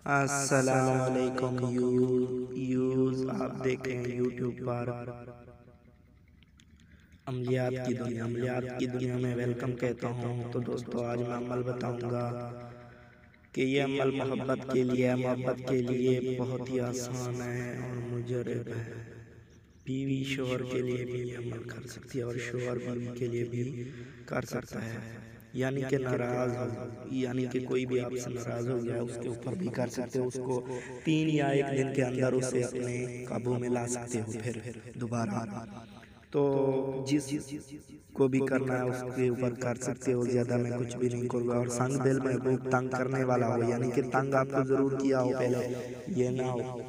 السلام علیکم یوز آپ دیکھ رہے ہیں یوٹیوب پر عملیات کی دنیا میں ویلکم کہتا ہوں۔ تو دوستو آج میں عمل بتاؤں گا کہ یہ عمل محبت کے لیے بہت ہی آسان ہے اور مجرب ہے۔ بیوی شوہر کے لیے بھی یہ عمل کر سکتی ہے اور شوہر بیوی کے لیے بھی کر سکتا ہے، یعنی کہ ناراض ہو، یعنی کہ کوئی بھی آپ سے ناراض ہو گیا اس کے اوپر بھی کر سکتے ہو، اس کو 3 یا 1 دن کے اندر اسے اپنے قابو میں لا سکتے ہو پھر دوبارہ۔ تو جس کو بھی کرنا ہے اس کے اوپر کر سکتے ہو، زیادہ میں کچھ بھی نہیں کروں گا۔ اور سنگ دل محبوب تنگ کرنے والا ہو، یعنی کہ تنگ آپ کو ضرور کیا ہو پہلے، یہ نہ ہو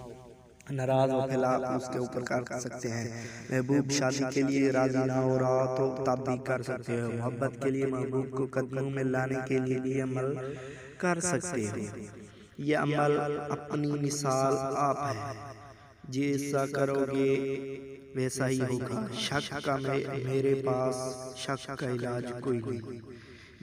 ناراض ہو پھر آپ اس کے اوپر کر سکتے ہیں۔ محبوب شادی کے لیے راضی نہ ہو رہا تو تب بھی کر سکتے ہو۔ محبت کے لیے محبوب کو قدموں میں لانے کے لیے بھی عمل کر سکتے ہو۔ یہ عمل اپنی مثال آپ ہے، جیسا کرو گے ویسا ہی ہوگا۔ شک کا میرے پاس شک کا علاج کوئی نہیں۔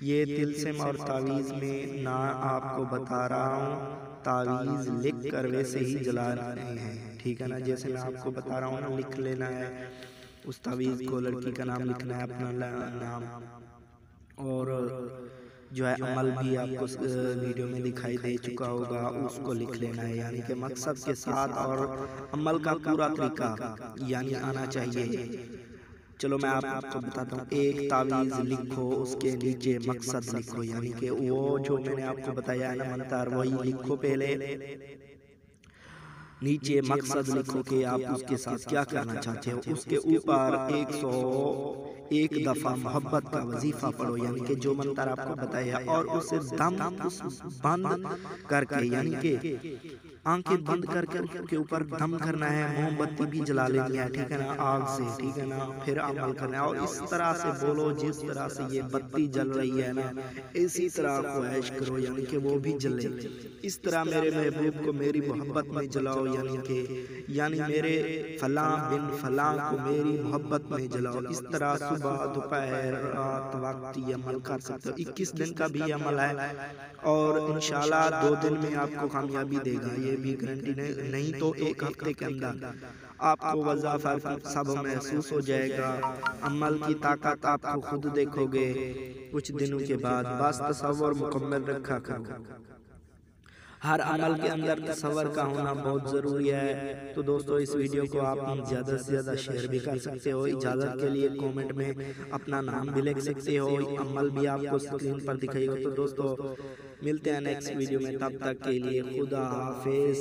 یہ طلسم اور تعویذ میں نہ آپ کو بتا رہا ہوں، تعویذ لکھ کر ویسے ہی جلانے ہیں، ٹھیک ہے نا؟ جیسے میں آپ کو بتا رہا ہوں نا، لکھ لینا ہے اس تعویذ کو، لڑکی کا نام لکھنا ہے، اپنا نام، اور جو ہے عمل بھی آپ کو ویڈیو میں دکھائی دے چکا ہوگا، اس کو لکھ لینا ہے، یعنی کہ مقصد کے ساتھ اور عمل کا پورا طریقہ یعنی آنا چاہیے۔ چلو میں آپ کو بتاتا ہوں۔ ایک تعویذ لکھو، اس کے نیچے مقصد لکھو، یعنی کہ وہ جو میں نے آپ کو بتایا ہے نا منتر، وہی لکھو پہلے، نیچے مقصد لکھو کہ آپ اس کے ساتھ کیا کرنا چاہتے ہو۔ اس کے اوپر 101 دفعہ محبت کا وظیفہ پڑھو، یعنی کہ جو منتر آپ کو بتایا، اور اسے دم بند کر کے، یعنی کہ آنکھیں بند کر کے اس کے اوپر دم کرنا ہے، موم بتی بھی جلا لینی ہے، ٹھیک ہے نا، آگ سے، ٹھیک ہے نا، پھر عمل کرنا ہے۔ اور اس طرح سے بولو جس طرح سے یہ بتی جل رہی ہے نا، اسی طرح خواہش کرو، یعنی کہ وہ بھی جلے۔ اس طرح میرے محبوب کو میری محبت میں جلاؤ، یعنی میرے فلاں بن فلاں کو میری محبت میں جلاؤ۔ اس طرح صبح دوپہر رات وقت یہ عمل کر سکتے ہو۔ 21 دن کا بھی عمل ہے اور انشاءاللہ 2 دن میں آپ کو کامیابی دے گا، یہ بھی گارنٹی نہیں تو 1 ہفتے کے اندر آپ کو وظیفہ سب محسوس ہو جائے گا۔ عمل کی طاقت آپ کو خود دیکھو گے کچھ دنوں کے بعد۔ بس تصور مکمل رکھا کرو، ہر عمل کے اندر تصور کا ہونا بہت ضروری ہے۔ تو دوستو اس ویڈیو کو آپ زیادہ سے زیادہ شیئر بھی کر سکتے ہو، اجازت کے لیے کومنٹ میں اپنا نام بھی لکھ سکتے ہو، عمل بھی آپ کو سکرین پر دکھائے گا۔ تو دوستو ملتے ہیں نیکسٹ ویڈیو میں، تب تک کے لیے خدا حافظ۔